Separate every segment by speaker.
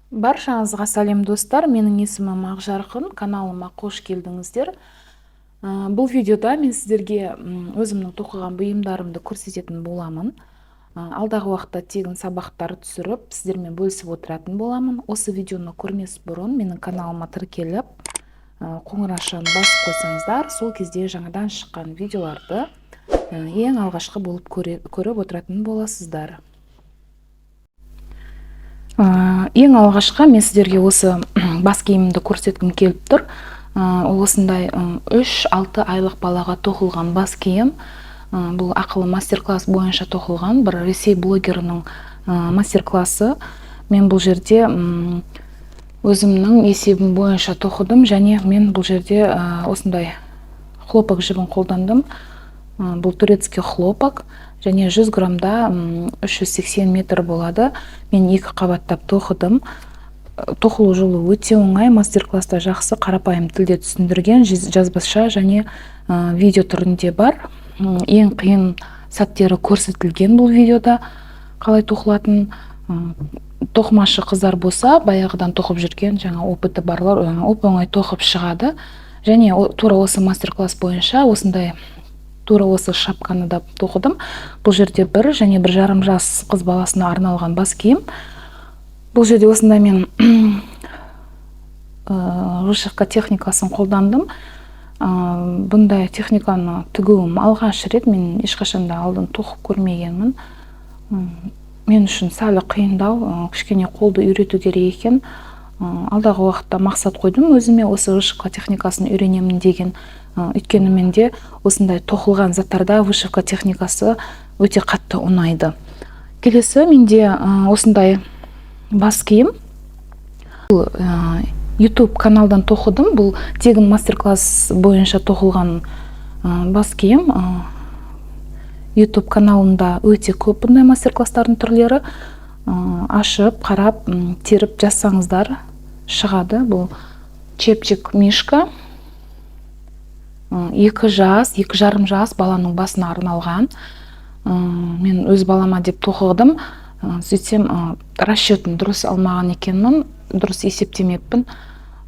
Speaker 1: Баршаңызға сәлем достар, менің есімім Ақжарқын, каналыма қош келдіңіздер. Бұл видеода мен сіздерге өзімнің тоқыған бұйымдарымды көрсететін боламын. Алдағы уақытта тегін сабақтар түсіріп, сіздермен бөлісіп отыратын боламын. Осы видеоны көрмес бұрын менің каналыма тіркеліп, қоңырашаны басып қойсаңыздар, сол кезде жаңадан шыққан видеоларды ең алғашқы болып көріп отыратын боласыздар. Ең алғашқы мен сіздерге осы бас киімімді көрсеткім келіп тұр. Ол осындай 3-6 айлық балаға тоқылған бас киім. Бұл ақылы мастер-класс бойынша тоқылған бір Ресей блогерінің мастер-классы. Мен бұл жерде өзімнің есебім бойынша тоқыдым, және мен бұл жерде осындай хлопок жібін қолдандым. Бұл турецкий хлопок, және 100 грамда 380 метр болады. Мен 2 қабаттап тоқыдым. Тоқылу жолы өте оңай, мастер-класста жақсы қарапайым тілде түсіндірген, жазбаша және видео түрінде бар. Ең қиын сәттері көрсетілген бұл видеода. Қалай тоқылатын, тоқымашы қыздар болса, баяғыдан тоқып жүрген, жаңа опыты барлар оп-оңай тоқып шығады. Және тура осы мастер-класс бойынша осындай тура осы шапканы да тоқыдым. Бұл жерде 1 және 1,5 жас қыз баласына арналған бас киім. Бұл жерде осындай мен вышивка техникасын қолдандым. Бұндай техниканы тігуім алғаш рет, мен ешқашанда алдын тоқып көрмегенмін. Мен үшін сәл қиындау, кішкене қолды үйрету керек екен. Алдағы уақытта мақсат қойдым өзіме, осы вышивка техникасын үйренемін деген. Өйткені менде осындай тоқылған заттарда вышивка техникасы өте қатты ұнайды. Келесі менде осындай бас киім. YouTube каналдан тоқыдым. Бұл тегін мастер-класс бойынша тоқылған бас киім. YouTube каналында өте көп бұндай мастер-класстардың түрлері. Ашып, қарап, теріп жазсаңыздар шығады. Бұл чепчик мишка. 2 жас, 2,5 жас баланың басына арналған. Мен өз балама деп тоқыдым. Сөйтсем, расчетін дұрыс алмаған екенмін, дұрыс есептемеппін.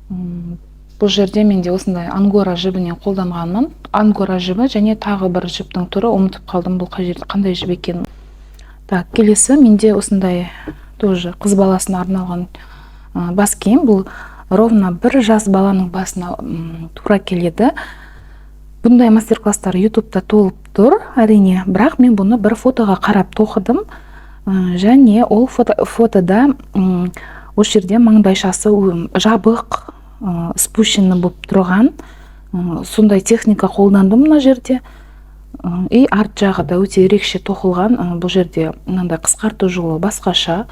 Speaker 1: Бұл жерде менде осындай ангора жібінен қолданғанмын. Ангора жібі және тағы бір жіптің түрі, ұмытып қалдым бұл қандай жіп екенін. Келесі менде осындай тоже қыз баласына арналған бас киім. Бұл ровно 1 жас баланың басына тура келеді. Бұндай мастер-класстар YouTube'да толып тұр, әрине, бірақ мен бұны бір фотоға қарап тоқыдым. Және ол фотода осы жерде маңдайшасы жабық, спущенный болып тұрған. Сондай техника қолдандым мына жерде. И арт жағы да өте ерекше тоқылған. Бұл жерде мынандай қысқарту жолы басқаша.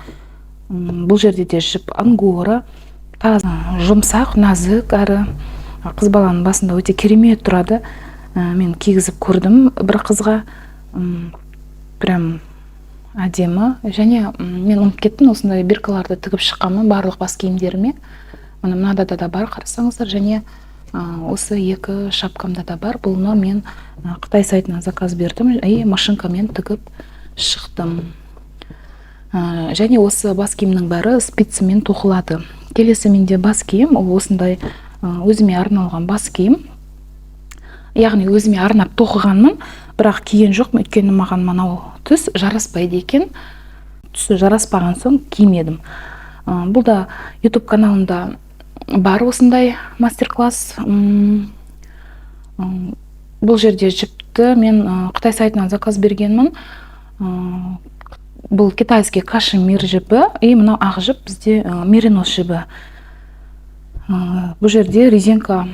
Speaker 1: Бұл жерде де жіп ангора, таза, жұмсақ, нәзік әрі қыз баланың басында өте керемет тұрады. Мен кигізіп көрдім бір қызға. Прям әдемі. Және мен ұмытып кеттім, осындай биркаларды тігіп шыққанмын барлық бас киімдеріме. Мынада да бар, қарасаңыздар. Және осы 2 шапкамда да бар. Бұны мен Қытай сайтынан заказ бердім и машинкамен тігіп шықтым. Және осы бас киімнің бәрі спицамен тоқылады. Келесі менде бас киім, ол осындай өзіме арналған бас киім. Яғни өзіме арнап тоқығанмын, бірақ киген жоқ, өйткені маған мынау түс жараспайды екен. Түсі жараспаған соң кимедім. Бұл да YouTube каналында бар осындай мастер-класс. Бұл жерде жіпті мен Қытай сайтынан заказ бергенмін. Бұл китайский кашемир жібі, и мынау ақ жіп бізде меринос жібі. Бұл жерде резинка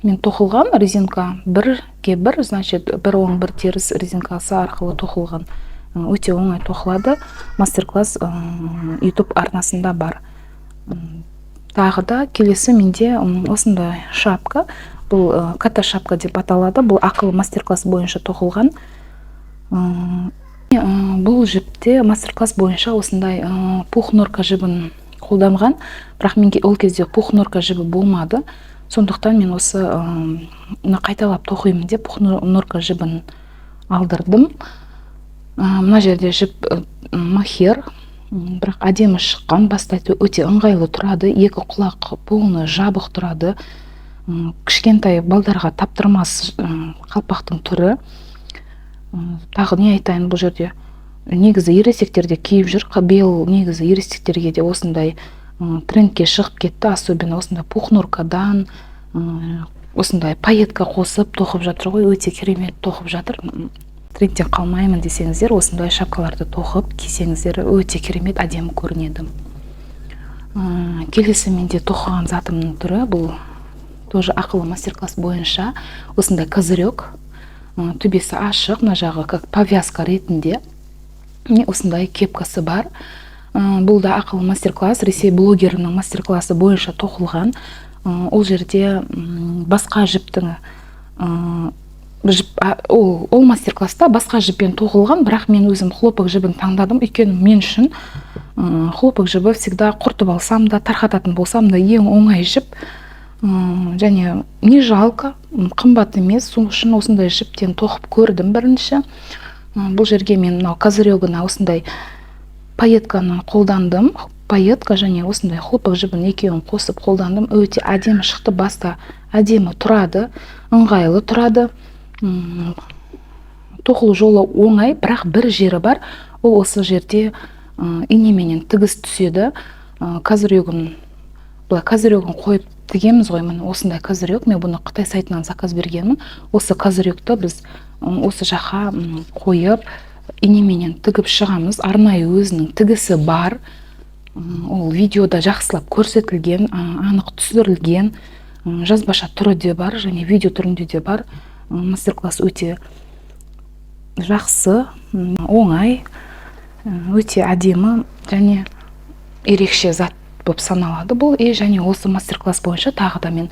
Speaker 1: мен тоқылған, резинка 1/1, значит 1 оң 1 теріс резинкасы арқылы тоқылған. Өте оңай тоқылады. Мастер-класс YouTube арнасында бар. Тағы да келесі менде осындай шапка. Бұл ката шапка деп аталады. Бұл ақылы мастер-класс бойынша тоқылған. Бұл жіпте мастер-класс бойынша осындай пух-норка жібін қолданған. Бірақ менге ол кезде пух-норка жібі болмады. Сондықтан мен осы қайталап тоқимын деп пух-норка жібін алдырдым. Мына жерде жіп махер. бірақ әдемі шыққан, баста өте ыңғайлы тұрады, екі құлақ полный жабық тұрады. Кішкентай балдарға таптырмас қалпақтың түрі. Тағы не айтайын бұл жерде? Негізі ересектерде киіп жүр. Биыл негізі ересектерге де осындай трендке шығып кетті, особенно осындай пухнуркадан, осындай пайетка қосып тоқып жатыр ғой, өте керемет тоқып жатыр. Трендтен қалмаймын десеңіздер, осындай шапкаларды тоқып кисеңіздер өте керемет, әдемі көрінеді. Келесі менде тоқыған затымның түрі, бұл тоже ақылы мастер-класс бойынша осындай козырек, төбесі ашық, мына жағы как повязка ретінде. Осындай кепкасы бар. Бұл да ақылы мастер-класс, Ресей блогерінің мастер-классы бойынша тоқылған. Ол жерде басқа жіптің ол мастер-класста басқа жіппен тоқылған, бірақ мен өзім хлопок жібін таңдадым, өйткені мен үшін хлопок жібі всегда құртып алсам да, тарқататын болсам да ең оңай жіп, және не жалко, қымбат емес, сол үшін осындай жіптен тоқып көрдім бірінші. Бұл жерге мен козырегіне осындай пайетканы қолдандым, пайетка және осындай хлопок жібін екеуін қосып қолдандым. Өте әдемі шықты, баста әдемі тұрады, ыңғайлы тұрады. Тоқылу жолы оңай, бірақ бір жері бар, ол осы жерде инеменен тігіс түседі. Козырегін қойып тігеміз ғой, міне осындай козырек, мен бұны Қытай сайтынан заказ бергенмін. Осы козыректі біз осы жаққа қойып, инеменен тігіп шығамыз. Арнайы өзінің тігісі бар. Ол видеода жақсылап көрсетілген, анық түсірілген, жазбаша түрі де бар, және видео түрінде де бар. Мастер-класс өте жақсы, оңай, өте әдемі және ерекше зат болып саналады бұл. Және осы мастер-класс бойынша тағы да мен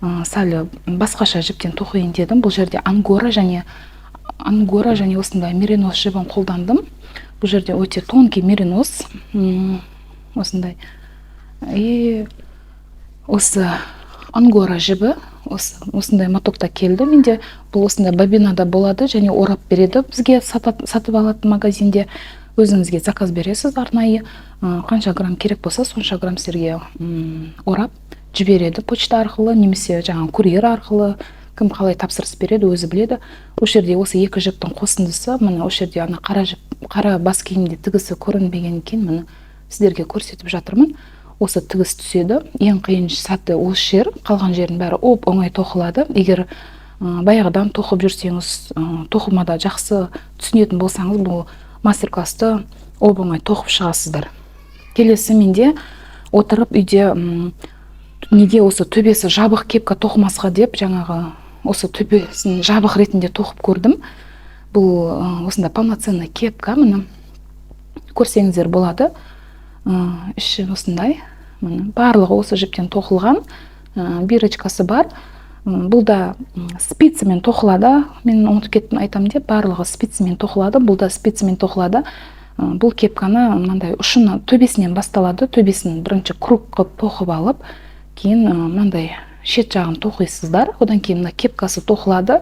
Speaker 1: сәл басқаша жіптен тоқиын дедім. Бұл жерде ангора және осындай меринос жібін қолдандым. Бұл жерде өте тонкий меринос, осындай. Осы ангора жібі осындай мотокта келді. Менде бұл осындай бобинада болады және орап береді. Бізге сатып алатын магазинде өзіңізге заказ бересіз арнайы. Қанша грамм керек болса, сонша грамм сіздерге орап жібереді почта арқылы, немесе жаңа курьер арқылы. Кім қалай тапсырыс береді, өзі біледі. Осы жерде осы екі жіптің қосындысы, міне осы жерде ана қара бас киімде тігісі көрінбеген екен, міне сіздерге көрсетіп жатырмын. Осы тігіс түседі. Ең қиын сәті осы жер, қалған жердің бәрі оңай тоқылады. Егер баяғыдан тоқып жүрсеңіз, тоқымада жақсы түсінетін болсаңыз, бұл мастер-классты оңай тоқып шығасыздар. Келесі менде отырып үйде неге осы төбесі жабық кепка тоқымасқа деп, жаңағы осы төбесін жабық ретінде тоқып көрдім. Бұл осында полноценный кепка, міне көрсеңіздер болады. Іші осындай, барлығы осы жіптен тоқылған, бирочкасы бар. Бұл да спицымен тоқылады. Мен ұмытып кеттім айтам деп, барлығы спицымен тоқылады. Бұл да спицымен тоқылады. Бұл кепканы мынандай ұшына төбесінен басталады. Төбесін бірінші круг қылып тоқып алып, кейін мынандай шет жағын тоқисыздар. Одан кейін мына кепкасы тоқылады.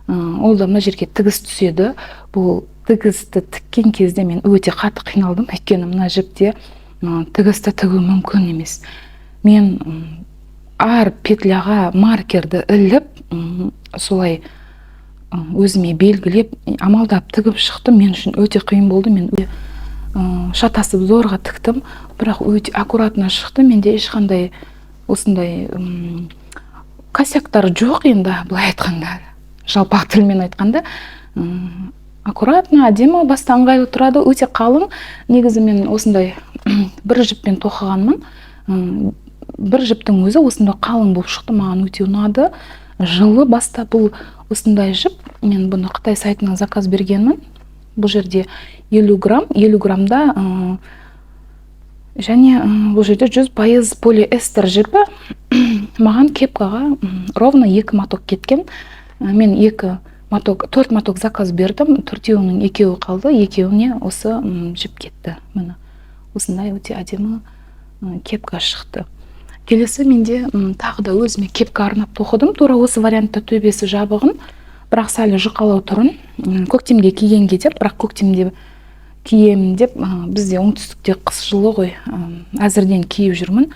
Speaker 1: Ол да мына жерге тігіс түседі. Бұл тігісті тіккен кезде мен өте қатты қиналдым, өйткені мына жіпте тігісті тігу мүмкін емес. Мен ар петляға маркерді іліп, солай өзіме белгілеп, амалдап тігіп шықтым. Мен үшін өте қиын болды. Мен шатасып зорға тіктім, бірақ өте аккуратно шықты. Менде ешқандай осындай косяктар жоқ енді, былай айтқанда, жалпақ тілмен айтқанда. Аккуратно, әдемі, баста ыңғайлы тұрады, өте қалың. Негізі мен осындай бір жіппен тоқығанмын. Бір жіптің өзі осындай қалың болып шықты, маған өте ұнады. Жылы баста бұл осындай жіп. Мен бұны Қытай сайтынан заказ бергенмін. Бұл жерде 50 граммда және бұл жерде 100% полиэстер жіпі. Маған кепкаға ровно 2 моток кеткен. Мен 4 моток заказ бердім, 4-еуінің 2-еуі қалды, 2-еуіне осы жіп кетті. Міне осындай өте әдемі кепка шықты. Келесі менде тағы да өзіме кепка арнап тоқыдым. Тура осы вариантта төбесі жабығын, бірақ сәл жұқалау тұрын көктемге кигенге деп, бірақ көктемде киемін деп бізде оңтүстікте қыс жылы ғой, әзірден киіп жүрмін.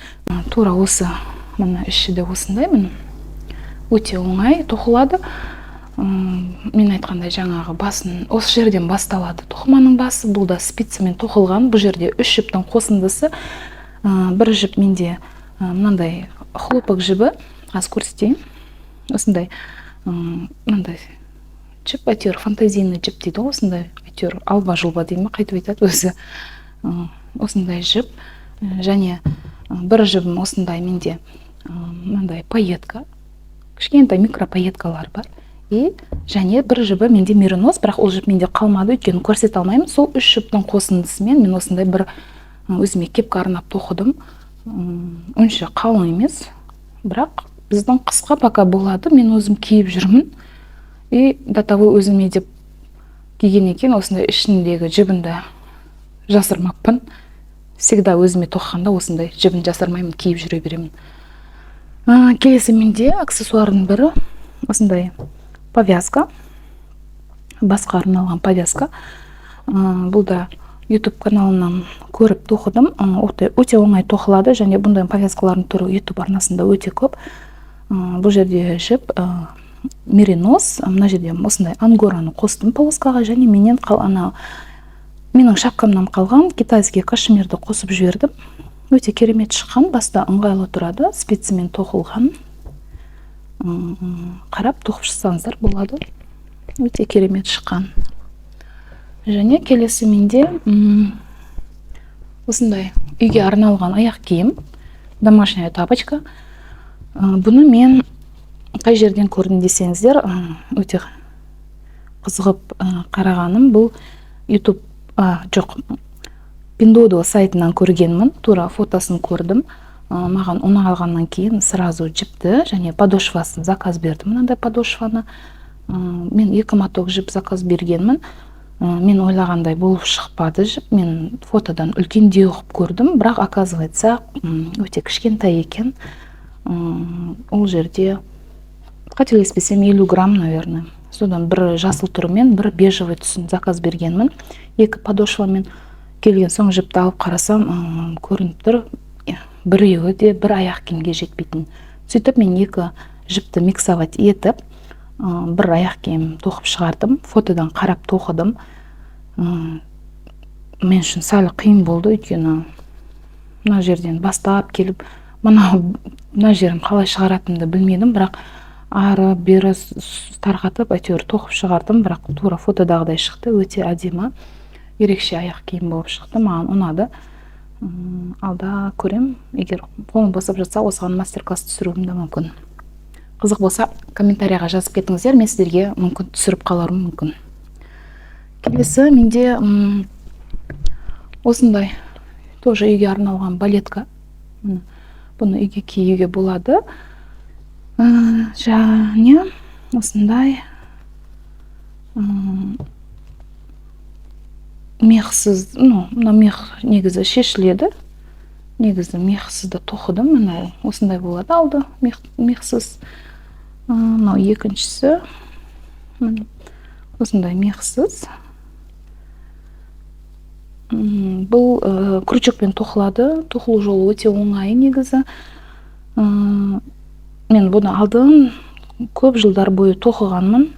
Speaker 1: Тура осы мына іші де осындай, міне өте оңай тоқылады. Мен айтқандай жаңағы басын осы жерден басталады. Тоқыманың басы, бұл да спицамен тоқылған. Бұл жерде 3 жіптің қосындысы. Бір жіп менде мынандай хлопок жібі, аз көрсетейін. Осындай мынандай жіп, әйтеуір фантазийный жіп дейді, осындай әйтеуір алба-жұлба дейді ме, қайтып айтады өзі. Осындай жіп, және бір жібім осындай менде мынандай пайетка, кішкентай микропайеткалар бар. И және бір жібі менде меринос, бірақ ол жіп менде қалмады, өйткені көрсете алмаймын. Сол 3 жіптің қосындысымен мен осындай бір өзіме кепка арнап тоқыдым. Онша қалың емес, бірақ біздің қысқа пока болады, мен өзім киіп жүрмін. И до того өзіме деп киген екен, осындай ішіндегі жібінді жасырмаппын. Всегда өзіме тоқығанда осындай жібін жасырмаймын, киіп жүре беремін. Келесі менде аксессуардың бірі осындай повязка, басқа арналған повязка. Бұл да YouTube каналынан көріп тоқыдым. Өте оңай тоқылады, және бұндай повязкалардың түрі YouTube арнасында өте көп. Бұл жерде жіп меринос, мына жерде осындай ангораны қостым полоскаға, және менен менің шапкамнан қалған китайский кашмирді қосып жібердім. Өте керемет шыққан, баста ыңғайлы тұрады, спицамен тоқылған. Қарап тоқып шықсаңыздар болады. Өте керемет шыққан. Және келесі менде осындай үйге арналған аяқ киім, домашняя тапочка. Бұны мен қай жерден көрдім десеңіздер, өте қызығып қарағаным. Бұл YouTube, жоқ, Pinduoduo сайтынан көргенмін, тура фотосын көрдім. Маған ұнағаннан кейін сразу жіпті және подошвасын заказ бердім. Мынандай подошваны мен 2 моток жіп заказ бергенмін. Мен ойлағандай болып шықпады жіп. Мен фотодан үлкендеу қып көрдім, бірақ оказывается өте кішкентай екен. Ол жерде қателеспесем 50 грамм, наверное. Содан бір жасыл түрімен, бір бежевый түсін заказ бергенмін. 2 подошвамен келген соң жіпті алып қарасам, көрініп тұр, біреуі де бір аяқ киімге жетпейтін. Сөйтіп мен 2 жіпті миксовать етіп, бір аяқ киім тоқып шығардым. Фотодан қарап тоқыдым. Мен үшін сәл қиын болды, өйткені мына жерден бастап келіп, мына жерін қалай шығаратынымды білмедім, бірақ ары бері тарқатып әйтеуір тоқып шығардым, бірақ тура фотодағыдай шықты. Өте әдемі, ерекше аяқ киім болып шықты, маған ұнады. Алда көрем, егер қолым босап жатса, осыған мастер-класс түсіруім де мүмкін. Қызық болса, комментарияға жазып кетіңіздер, мен сіздерге мүмкін түсіріп қаларым мүмкін. Келесі менде осындай тоже үйге арналған балетка. Бұны үйге киюге болады. Және осындай мехсіз, мына мех негізі шешіледі. Негізі мехсізді тоқыдым. Осындай болады алды мехсіз. Мынау екіншісі. Осындай мехсіз. Бұл крючокпен тоқылады. Тоқылу жолы өте оңай негізі. Мен бұны алдым, көп жылдар бойы тоқығанмын.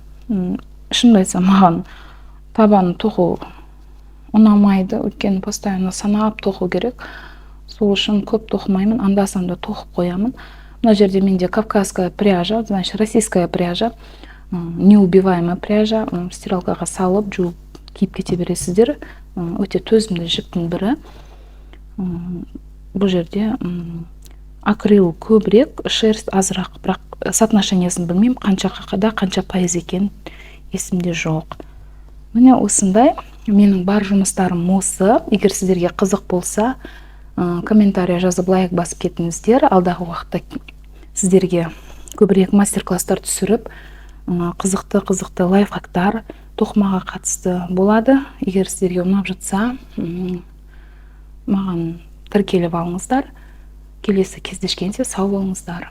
Speaker 1: Шынымды айтсам, маған табаны тоқу ұнамайды, өйткені постоянно санап тоқу керек. Сол үшін көп тоқымаймын, анда-санда тоқып қоямын. Мына жерде менде кавказская пряжа, значит, российская пряжа, неубиваемая пряжа. Стиралкаға салып, жуып киіп кете бересіздер. Өте төзімді жіптің бірі. Бұл жерде акрил көбірек, шерсть азырақ, бірақ соотношениесін білмеймін, қанша пайыз екен есімде жоқ. Міне осындай менің бар жұмыстарым осы. Егер сіздерге қызық болса, комментария жазып лайк басып кетіңіздер. Алдағы уақытта сіздерге көбірек мастер-класстар түсіріп, қызықты лайфхактар тоқымаға қатысты болады. Егер сіздерге ұнап жатса, маған тіркеліп алыңыздар. Келесі кездескенше сау болыңыздар.